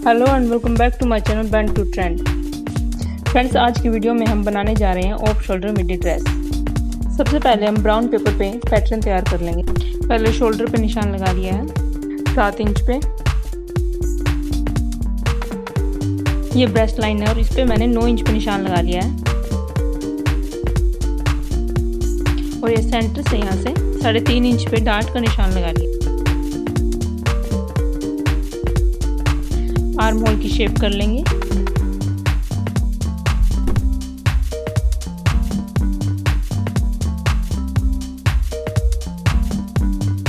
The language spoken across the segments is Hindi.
Hello and welcome back to my channel band to trend. Friends, आज की वीडियो में हम बनाने जा रहे हैं ऑफ शोल्डर मिडी ड्रेस। सबसे पहले हम ब्राउन पेपर पे पैटर्न तैयार कर लेंगे। पहले शोल्डर पे निशान लगा लिया है 7 इंच पे। ये ब्रेस्ट लाइन है और इस पे मैंने 9 इंच पे निशान लगा लिया है और ये सेंटर से यहाँ से 3.5 इंच पे डार्ट का निशान लगा लिया। आर्म होल की शेप कर लेंगे।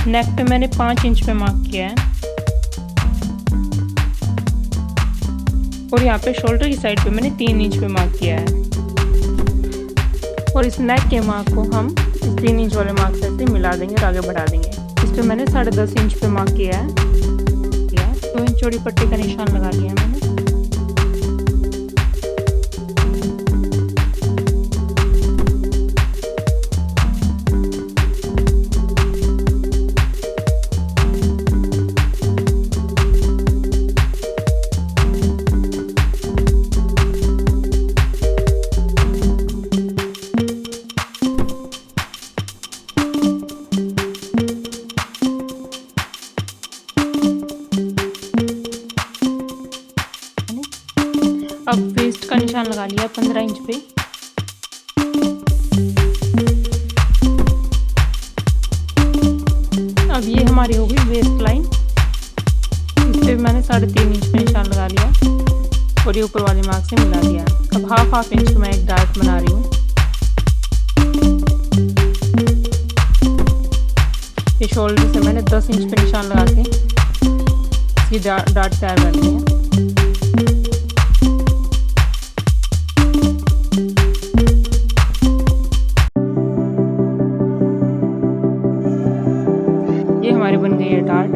नेक पे मैंने 5 इंच पे मार्क किया है और यहाँ पे शोल्डर की साइड पे मैंने 3 इंच पे मार्क किया है और इस नेक के मार्क को हम 3 इंच वाले मार्क से मिला देंगे और आगे बढ़ा देंगे। इस पे मैंने 10.5 इंच पे मार्क किया है। 2 इंच चौड़ी पट्टी का निशान लगा लिया है मैंने। अब वेस्ट का निशान लगा लिया 15 इंच पे। अब ये हमारी हो गई वेस्ट लाइन। इस पे मैंने 3.5 इंच पे निशान लगा लिया और ये ऊपर वाले मार्क से मिला दिया। अब हाफ इंच में एक डार्ट बना रही हूँ। ये शोल्डर से मैंने 10 इंच पे निशान लगा के इसकी डार्ट तैयार कर ली है। ये हमारी बन गई है डार्ट।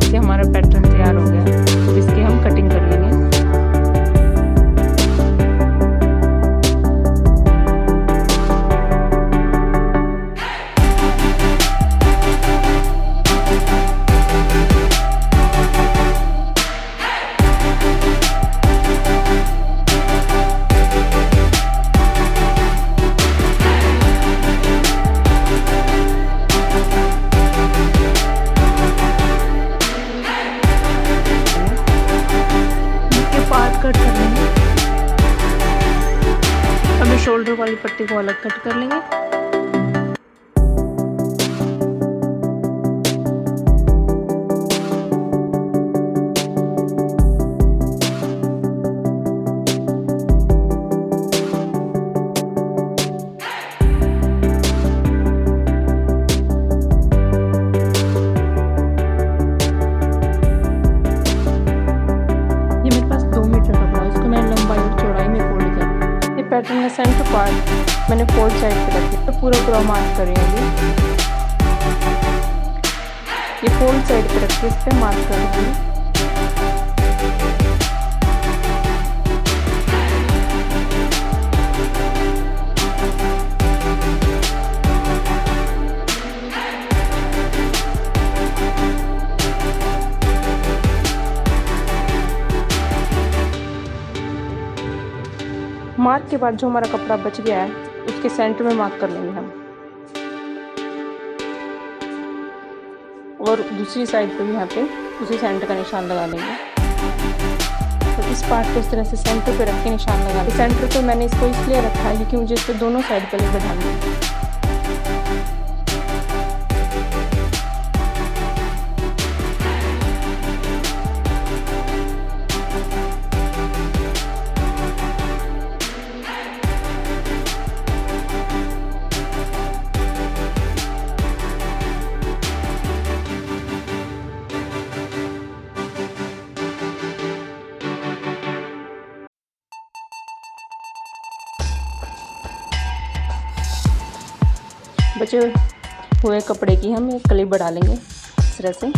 ये हमारा पैटर्न तैयार हो गया। तो इसकी हम कटिंग कर लेंगे। कट कर लेंगे। अब शोल्डर वाली पट्टी को अलग कट कर लेंगे। पैटर्न का सेंटर पार्ट मैंने फोल्ड साइड पे रख दिया। तो पूरा मार्क कर रही हूँ। ये फोल्ड साइड पे रख के इस पे मार्क कर दूँगी। मार्क के बाद जो हमारा कपड़ा बच गया है उसके सेंटर में मार्क कर लेंगे हम और दूसरी साइड पे भी यहाँ पे उसी सेंटर का निशान लगा लेंगे। तो इस पार्ट को इस तरह से सेंटर पे रख के निशान लगा लेंगे। सेंटर पे मैंने इसको इसलिए रखा है क्योंकि मुझे इस पे दोनों साइड पे बढ़ानी है। बचे हुए कपड़े की हम एक कली बढ़ा लेंगे इस तरह से।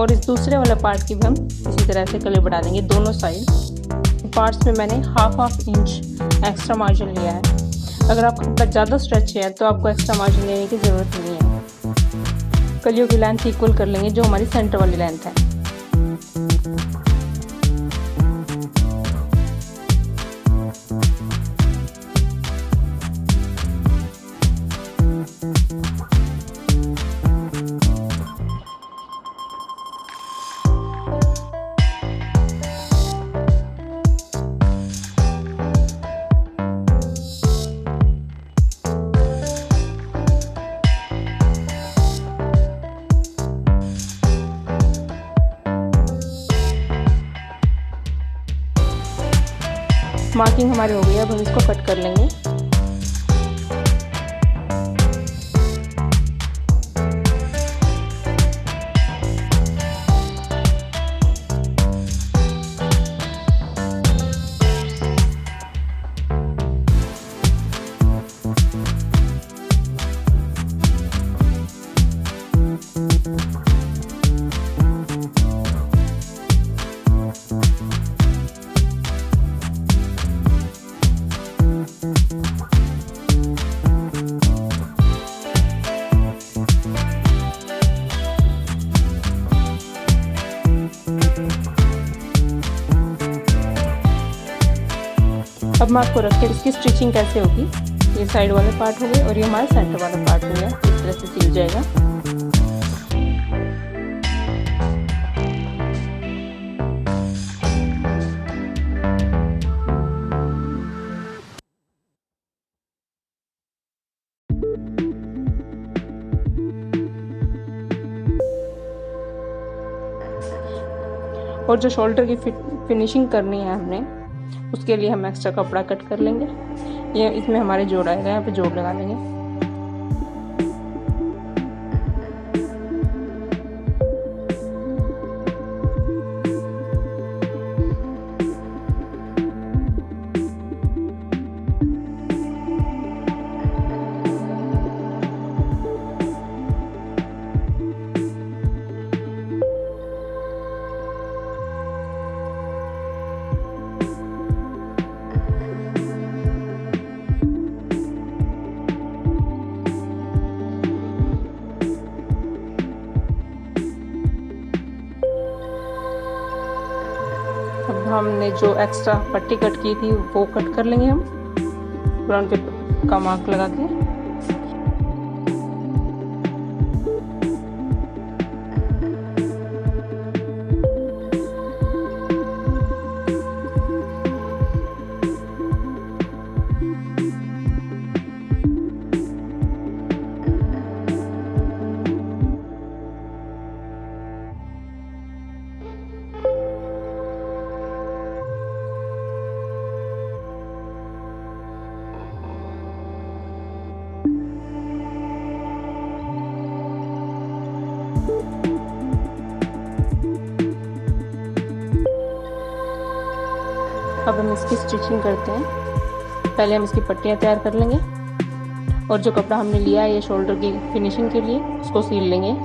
और इस दूसरे वाले पार्ट की भी हम इसी तरह से गले बढ़ा देंगे दोनों साइड। पार्ट्स में मैंने हाफ इंच एक्स्ट्रा मार्जिन लिया है। अगर आपका कपड़ा ज़्यादा स्ट्रेच है तो आपको एक्स्ट्रा मार्जिन लेने की ज़रूरत नहीं है। कलियों की लेंथ इक्वल कर लेंगे जो हमारी सेंटर वाली लेंथ है। मार्किंग हमारी हो गई है, अब हम इसको कट कर लेंगे। अब मैं आपको रख के इसकी स्टिचिंग कैसे होगी। ये साइड वाले पार्ट हो गए और ये हमारा सेंटर वाला पार्ट हो गया। इस तरह से सिल जाएगा। और जो शोल्डर की फिनिशिंग करनी है हमने, उसके लिए हम एक्स्ट्रा कपड़ा कट कर लेंगे। ये इसमें हमारे जोड़ आएगा, यहाँ पे जोड़ लगा लेंगे। अब हमने जो एक्स्ट्रा पट्टी कट की थी वो कट कर लेंगे हम ब्राउन पेपर का मार्क लगा के। अब हम इसकी स्टिचिंग करते हैं। पहले हम इसकी पट्टियाँ तैयार कर लेंगे और जो कपड़ा हमने लिया है ये शोल्डर की फिनिशिंग के लिए, उसको सील लेंगे।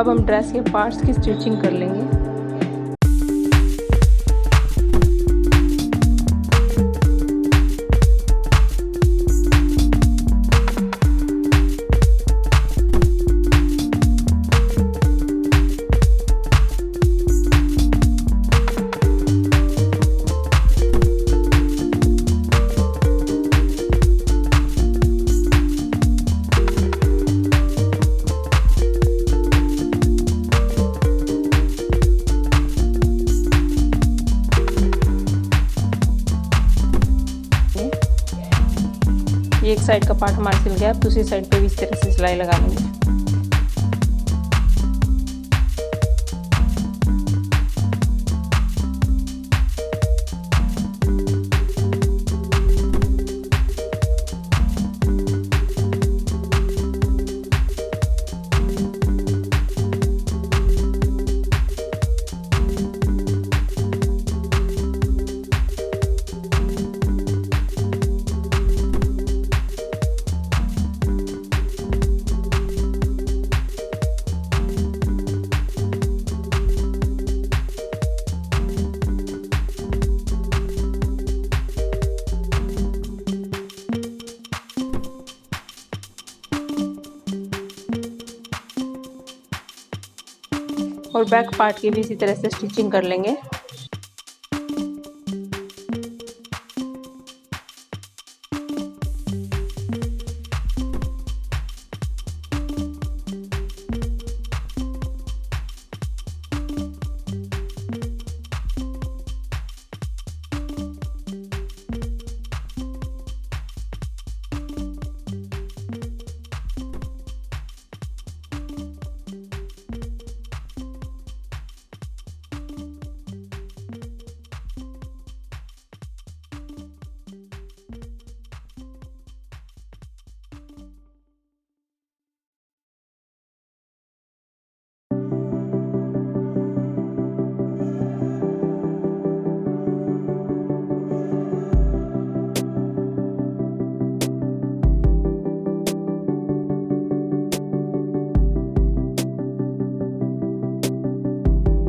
अब हम ड्रेस के पार्ट्स की स्टिचिंग कर लेंगे। एक साइड का पार्ट हमारा सिल गया, अब दूसरी साइड पे भी इस तरह से सिलाई लगा लेंगे। और बैक पार्ट की भी इसी तरह से स्टिचिंग कर लेंगे।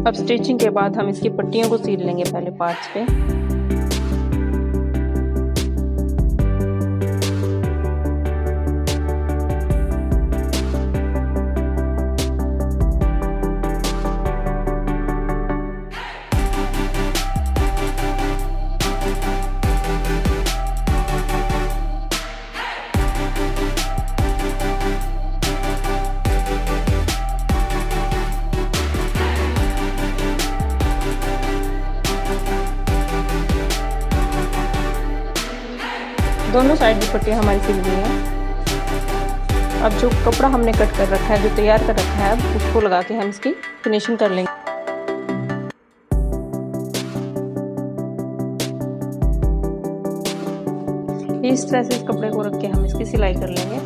अब स्टिचिंग के बाद हम इसकी पट्टियों को सील लेंगे पहले पार्ट्स पे। दोनों साइड की पट्टियाँ हमारी सिल गई हैं। अब जो कपड़ा हमने कट कर रखा है, जो तैयार कर रखा है, अब उसको लगा के हम इसकी फिनिशिंग कर लेंगे। इस तरह से इस कपड़े को रख के हम इसकी सिलाई कर लेंगे।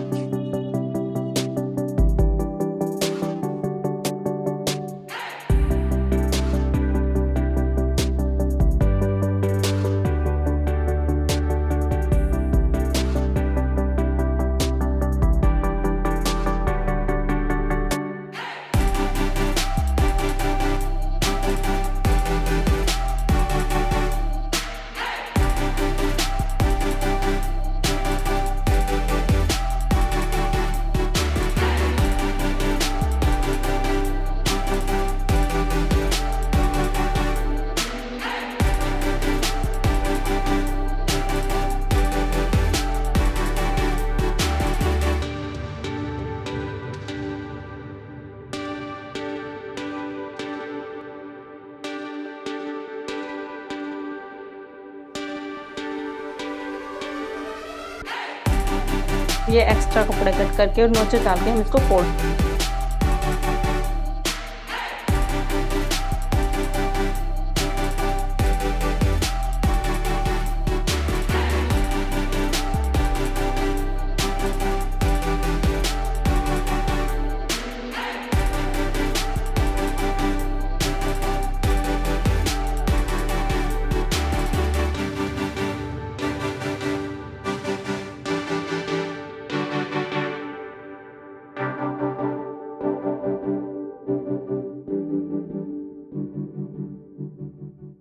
ये एक्स्ट्रा कपड़े कट करके और नोचे डाल के हम इसको फोल्ड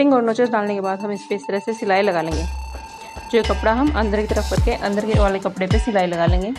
फिटिंग और नोचेस डालने के बाद हम इस पे इस तरह से सिलाई लगा लेंगे। जो कपड़ा हम अंदर की तरफ करके अंदर के वाले कपड़े पे सिलाई लगा लेंगे।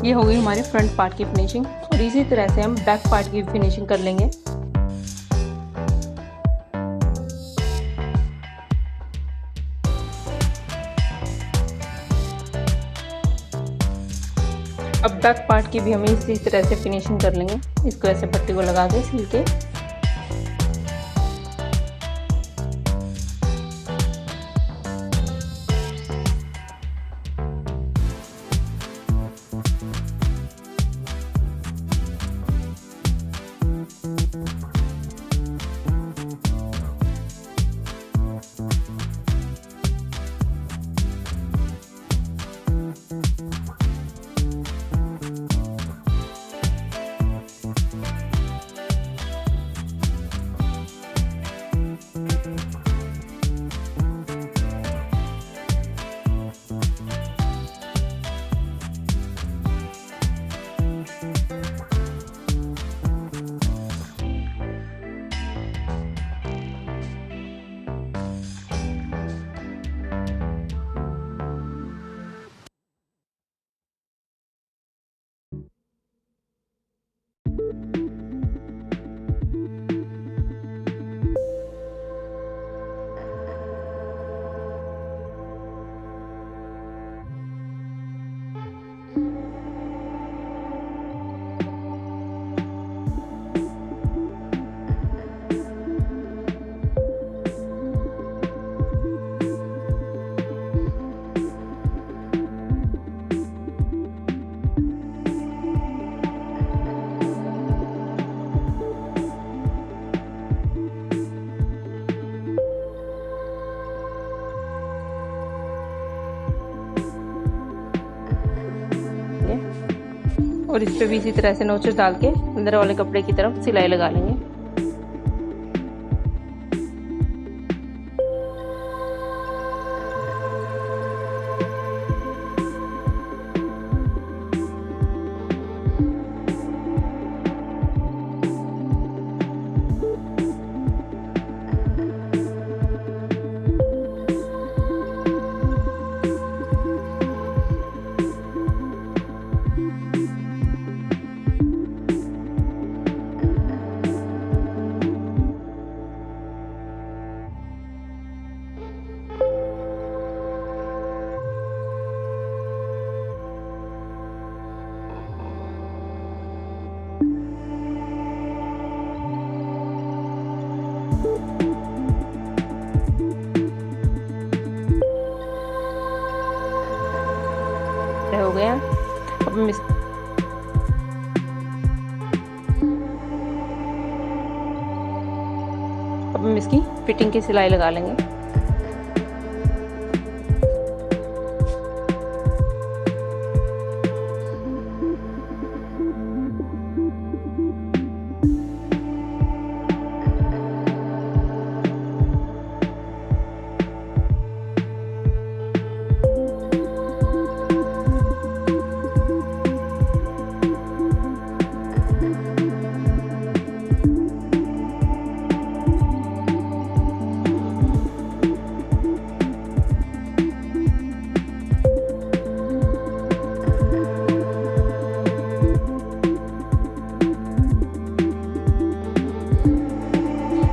ये हो गई हमारे फ्रंट पार्ट की फिनिशिंग और इसी तरह से हम बैक पार्ट की फिनिशिंग कर लेंगे। अब बैक पार्ट की भी हम इसी तरह से फिनिशिंग कर लेंगे। इसको ऐसे पट्टी को लगा के सिल के और इस पे भी इसी तरह से नोचेस डाल के अंदर वाले कपड़े की तरफ सिलाई लगा लेंगे। हो गया। अब हम इसकी फिटिंग की सिलाई लगा लेंगे।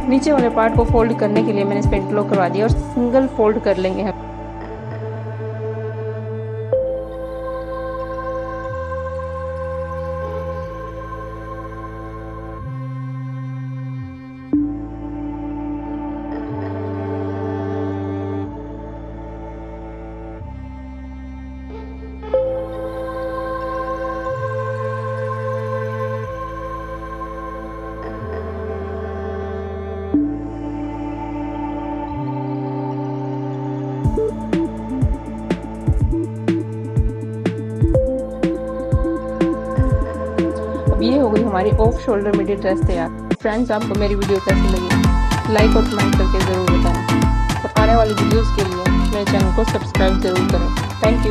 नीचे वाले पार्ट को फोल्ड करने के लिए मैंने इस पे इंटरलॉक करवा दिया और सिंगल फोल्ड कर लेंगे हम। ये हो गई हमारी ऑफ शोल्डर मिडी ड्रेस तैयार। फ्रेंड्स, आपको मेरी वीडियो कैसी लगी लाइक और कमेंट करके ज़रूर बताएं और आने वाली वीडियोस के लिए मेरे चैनल को सब्सक्राइब ज़रूर करें। Thank you.